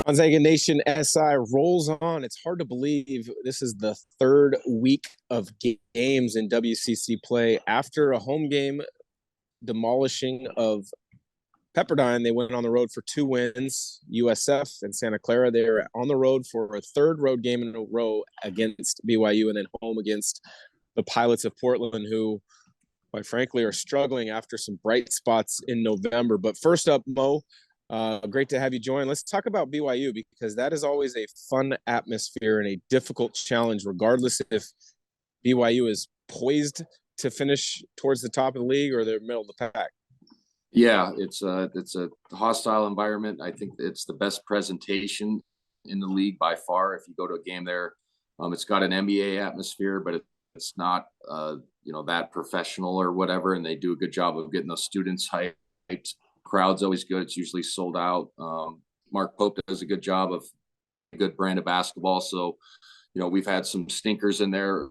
Gonzaga Nation SI rolls on. It's hard to believe this is the third week of games in WCC play. After a home game demolishing of Pepperdine, they went on the road for 2 wins. USF and Santa Clara, they're on the road for a third road game in a row against BYU, and then home against the Pilots of Portland, who, quite frankly, are struggling after some bright spots in November. But first up, Mo, great to have you join. Let's talk about BYU, because that is always a fun atmosphere and a difficult challenge, regardless if BYU is poised to finish towards the top of the league or they're middle of the pack. Yeah, it's a hostile environment. I think it's the best presentation in the league by far. If you go to a game there, it's got an NBA atmosphere, but it's not that professional or whatever. And they do a good job of getting those students hyped. Crowd's always good. It's usually sold out. Mark Pope does a good job of a good brand of basketball. So, we've had some stinkers in there,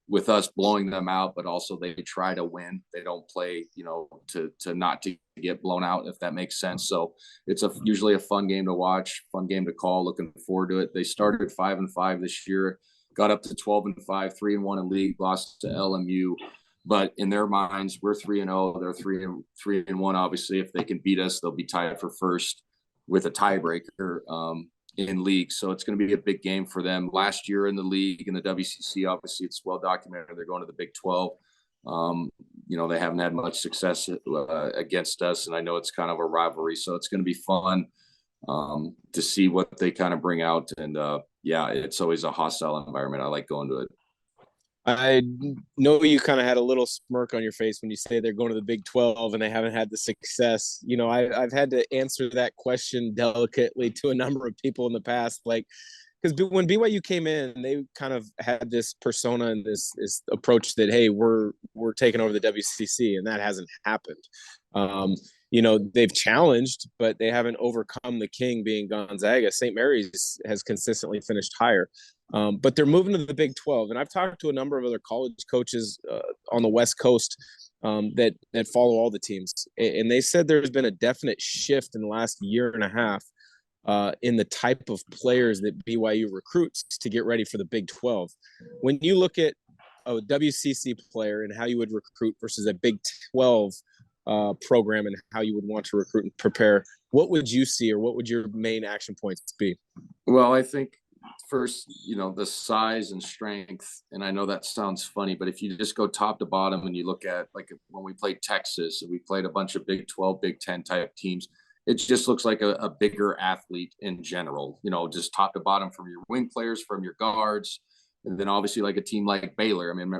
with us blowing them out, but also they try to win. They don't play, to not to get blown out, if that makes sense. So it's usually a fun game to watch, fun game to call. Looking forward to it. They started 5-5 this year, got up to 12-5, 3-1 in league, lost to LMU. But in their minds, we're 3-0. They're 3-1. Obviously, if they can beat us, they'll be tied for first with a tiebreaker in league. So it's going to be a big game for them. Last year in the league, in the WCC, obviously it's well documented. They're going to the Big 12. They haven't had much success against us, and I know it's kind of a rivalry. So it's going to be fun to see what they kind of bring out. And it's always a hostile environment. I like going to it. I know you kind of had a little smirk on your face when you say they're going to the Big 12 and they haven't had the success. I've had to answer that question delicately to a number of people in the past, because when BYU came in, they kind of had this persona and this approach that, hey, we're taking over the WCC, and that hasn't happened. They've challenged, but they haven't overcome the king being Gonzaga. St. Mary's has consistently finished higher. But they're moving to the Big 12. And I've talked to a number of other college coaches on the West Coast that follow all the teams. And they said there's been a definite shift in the last year and a half in the type of players that BYU recruits to get ready for the Big 12. When you look at a WCC player and how you would recruit versus a Big 12 program and how you would want to recruit and prepare, what would you see, or what would your main action points be? Well, I think first, the size and strength, and I know that sounds funny, but if you just go top to bottom and you look at, like, when we played Texas and we played a bunch of Big 12, Big 10 type teams, it just looks like a bigger athlete in general, just top to bottom, from your wing players, from your guards. And then obviously, like a team like Baylor, I mean,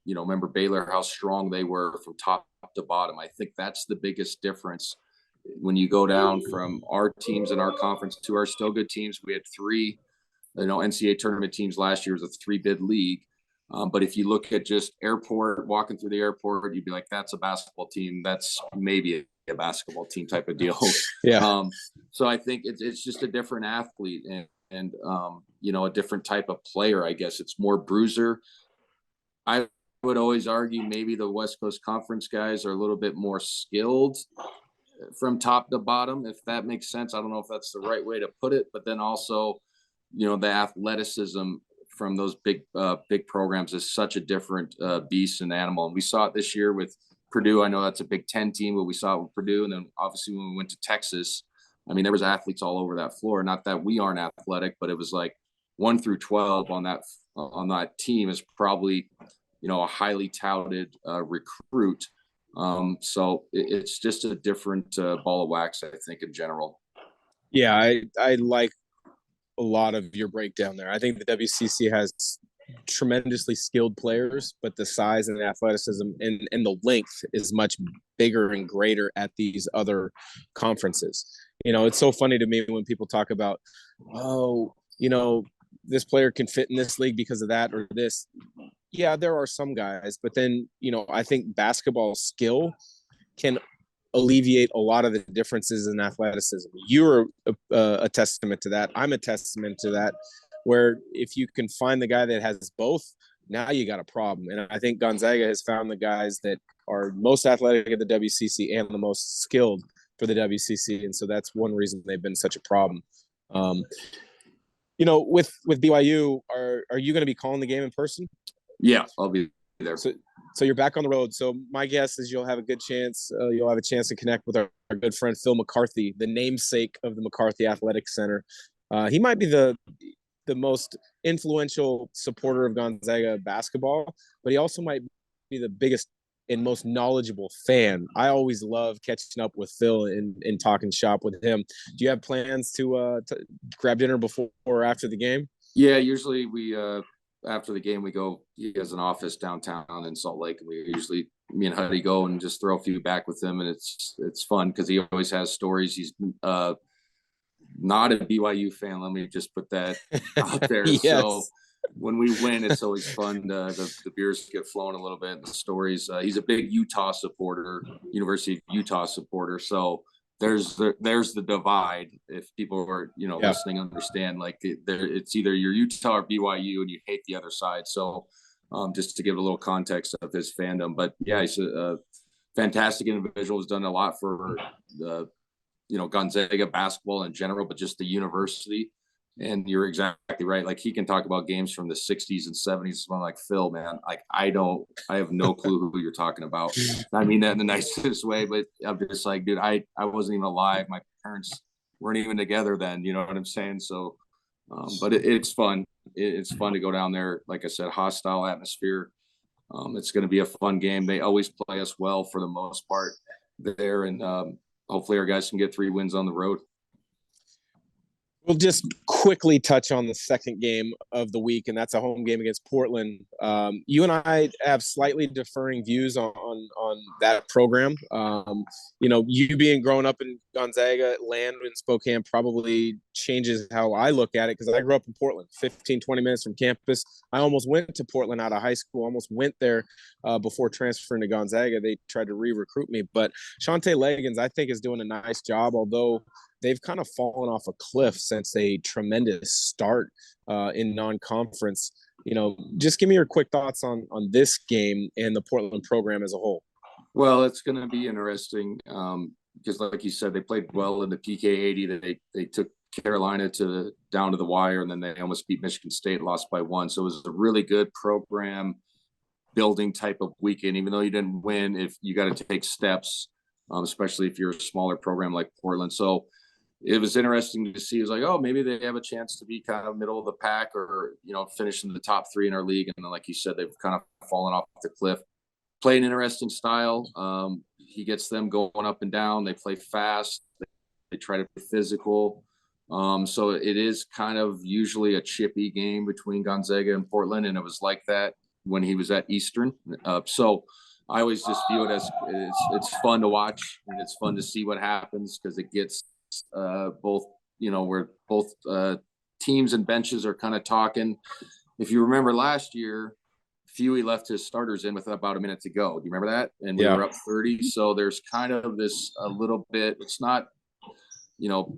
remember Baylor, how strong they were from top to bottom. I think that's the biggest difference when you go down from our teams in our conference to our still good teams. We had three NCAA tournament teams last year. Was a 3-bid league. But if you look at just walking through the airport, you'd be like, that's a basketball team. That's maybe a basketball team type of deal. Yeah. So I think it's just a different athlete and a different type of player. I guess it's more bruiser. I would always argue maybe the West Coast Conference guys are a little bit more skilled from top to bottom, if that makes sense. I don't know if that's the right way to put it, but then also, the athleticism from those big programs is such a different beast and animal. And we saw it this year with Purdue. I know that's a Big 10 team, but we saw it with Purdue. And then obviously when we went to Texas, I mean, there was athletes all over that floor. Not that we aren't athletic, but it was like 1 through 12 on that team is probably, a highly touted recruit. So it's just a different ball of wax, I think, in general. Yeah, I like a lot of your breakdown there. I think the WCC has tremendously skilled players, but the size and the athleticism and the length is much bigger and greater at these other conferences. It's so funny to me when people talk about, this player can fit in this league because of that or this. Yeah, there are some guys, but then, I think basketball skill can alleviate a lot of the differences in athleticism. You're a testament to that. I'm a testament to that, where if you can find the guy that has both, now you got a problem. And I think Gonzaga has found the guys that are most athletic at the WCC and the most skilled for the WCC, and so that's one reason they've been such a problem. With BYU, are you going to be calling the game in person? Yeah, I'll be there. So you're back on the road. So my guess is you'll have a good chance. You'll have a chance to connect with our good friend Phil McCarthy, the namesake of the McCarthy Athletic Center. He might be the most influential supporter of Gonzaga basketball, but he also might be the biggest and most knowledgeable fan. I always love catching up with Phil and talking shop with him. Do you have plans to grab dinner before or after the game? Yeah, usually we after the game we go. He has an office downtown in Salt Lake, and me and Huddy go and just throw a few back with him, and it's fun because he always has stories. He's not a BYU fan. Let me just put that out there. Yes. So when we win, it's always fun. The beers get flowing a little bit. And the stories. He's a big Utah supporter, University of Utah supporter. So there's the divide. If people are listening, understand it's either you're Utah or BYU, and you hate the other side. So just to give a little context of his fandom, but yeah, he's a fantastic individual. Has done a lot for the Gonzaga basketball in general, but just the university. And you're exactly right. Like, he can talk about games from the 60s and 70s. I'm like, Phil, man, like I have no clue who you're talking about. I mean that in the nicest way, but I'm just like, dude, I wasn't even alive. My parents weren't even together then. You know what I'm saying? So, but it's fun. It's fun to go down there. Like I said, hostile atmosphere. It's going to be a fun game. They always play us well for the most part there. And hopefully our guys can get 3 wins on the road. We'll just quickly touch on the second game of the week, and that's a home game against Portland. You and I have slightly differing views on that program. You being growing up in Gonzaga, land in Spokane probably changes how I look at it, because I grew up in Portland, 15, 20 minutes from campus. I almost went to Portland out of high school, almost went there before transferring to Gonzaga. They tried to re-recruit me, but Shante Leggins, I think, is doing a nice job, although they've kind of fallen off a cliff since a tremendous start in non-conference. Just give me your quick thoughts on this game and the Portland program as a whole. Well, it's going to be interesting because, like you said, they played well in the PK80. They took Carolina down to the wire, and then they almost beat Michigan State, lost by 1. So it was a really good program building type of weekend. Even though you didn't win, if you got to take steps, especially if you're a smaller program like Portland. So it was interesting to see. It was like, oh, maybe they have a chance to be kind of middle of the pack, or finish in the top 3 in our league. And then, like you said, they've kind of fallen off the cliff. Play an interesting style. He gets them going up and down. They play fast. They try to be physical. So it is kind of usually a chippy game between Gonzaga and Portland, and it was like that when he was at Eastern. So I always just view it as it's fun to watch, and it's fun to see what happens, because it gets both, where both teams and benches are kind of talking. If you remember last year, Huey left his starters in with about a minute to go. Do you remember that? And we were up 30. So there's kind of this a little bit. It's not,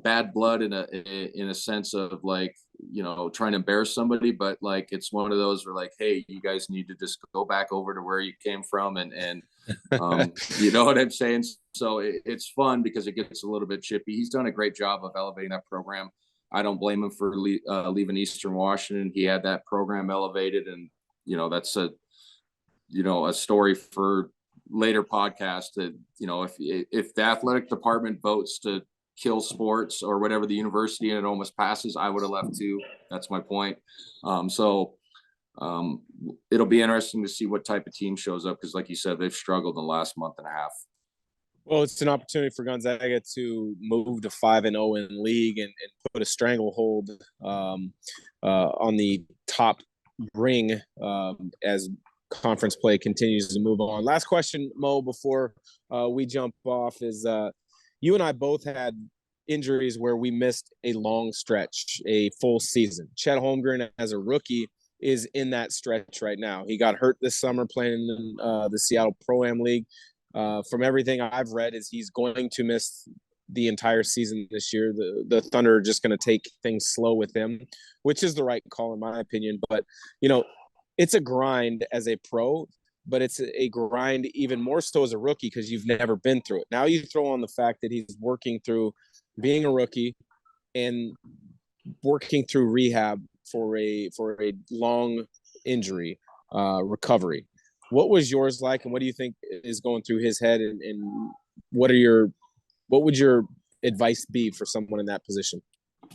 bad blood in a sense of like, trying to embarrass somebody, but like it's one of those where like, hey, you guys need to just go back over to where you came from, and you know what I'm saying? So it's fun because it gets a little bit chippy. He's done a great job of elevating that program. I don't blame him for leaving Eastern Washington. He had that program elevated, and that's a story for later podcast. That if the athletic department votes to kill sports or whatever the university, and it almost passes, I would have left too. That's my point. So it'll be interesting to see what type of team shows up, because like you said, they've struggled in the last month and a half. Well, it's an opportunity for Gonzaga to move to 5-0 in league and put a stranglehold on the top ring as conference play continues to move on. Last question, Mo, before we jump off, is you and I both had injuries where we missed a long stretch, a full season. Chet Holmgren, as a rookie, is in that stretch right now. He got hurt this summer playing in the Seattle Pro-Am League. From everything I've read, is he's going to miss the entire season this year. The Thunder are just going to take things slow with him, which is the right call in my opinion. But, it's a grind as a pro. but it's a grind even more so as a rookie because you've never been through it. Now you throw on the fact that he's working through being a rookie and working through rehab for a long injury recovery. What was yours like, and what do you think is going through his head, and what would your advice be for someone in that position?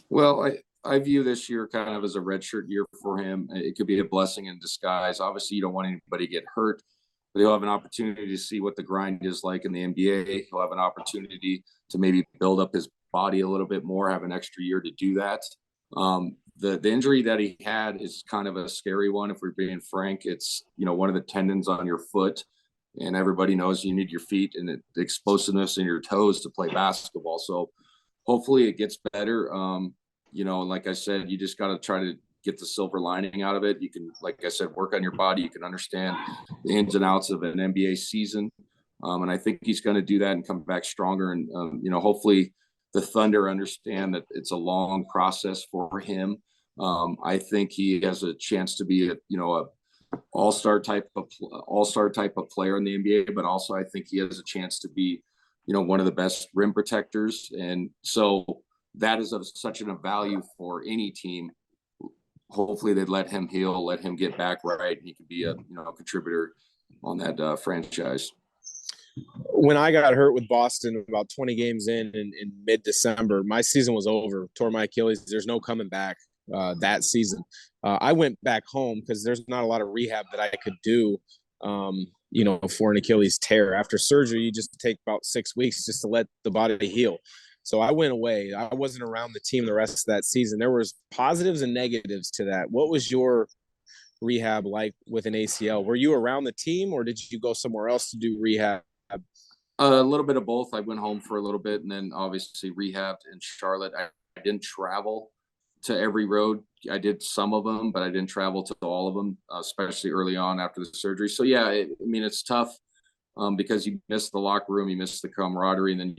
Well, I view this year kind of as a redshirt year for him. It could be a blessing in disguise. Obviously, you don't want anybody to get hurt, but he'll have an opportunity to see what the grind is like in the NBA. He'll have an opportunity to maybe build up his body a little bit more, have an extra year to do that. The injury that he had is kind of a scary one. If we're being frank, it's, one of the tendons on your foot, and everybody knows you need your feet and the explosiveness in your toes to play basketball. So hopefully it gets better. Like I said, you just got to try to get the silver lining out of it. You can, like I said, work on your body. You can understand the ins and outs of an NBA season. And I think he's going to do that and come back stronger. And, hopefully the Thunder understand that it's a long process for him. I think he has a chance to be a all-star type of player in the NBA, but also I think he has a chance to be, one of the best rim protectors. And so that is of such a value for any team. Hopefully they'd let him heal, let him get back right. And he could be a contributor on that franchise. When I got hurt with Boston about 20 games in mid-December, my season was over. Tore my Achilles. There's no coming back that season. I went back home because there's not a lot of rehab that I could do, for an Achilles tear. After surgery, you just take about 6 weeks just to let the body heal. So I went away. I wasn't around the team the rest of that season. There was positives and negatives to that. What was your rehab like with an ACL? Were you around the team, or did you go somewhere else to do rehab? A little bit of both. I went home for a little bit and then obviously rehabbed in Charlotte. I didn't travel to every road. I did some of them, but I didn't travel to all of them, especially early on after the surgery. So yeah, it's tough because you miss the locker room, you miss the camaraderie, and then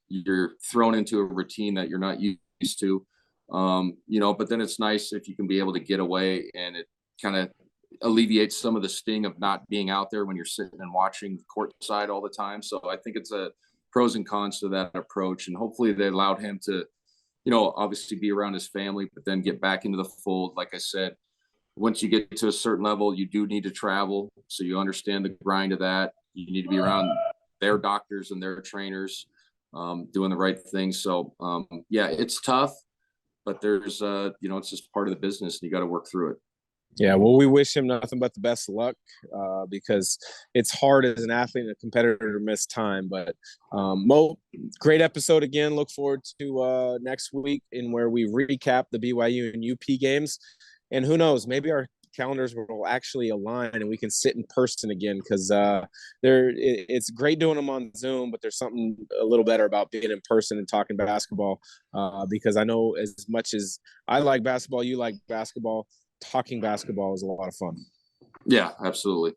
you're thrown into a routine that you're not used to. But then it's nice if you can be able to get away, and it kind of alleviates some of the sting of not being out there when you're sitting and watching courtside all the time. So I think it's a pros and cons to that approach, and hopefully they allowed him to, obviously be around his family, but then get back into the fold. Like I said, once you get to a certain level, you do need to travel. So you understand the grind of that. You need to be around their doctors and their trainers, doing the right thing. So it's tough, but there's, it's just part of the business and you got to work through it. Yeah, well, we wish him nothing but the best of luck because it's hard as an athlete and a competitor to miss time. But Mo, great episode again. Look forward to next week in where we recap the BYU and UP games. And who knows, maybe our calendars will actually align and we can sit in person again because it's great doing them on Zoom, but there's something a little better about being in person and talking basketball because I know as much as I like basketball, you like basketball. Talking basketball is a lot of fun. Yeah, absolutely.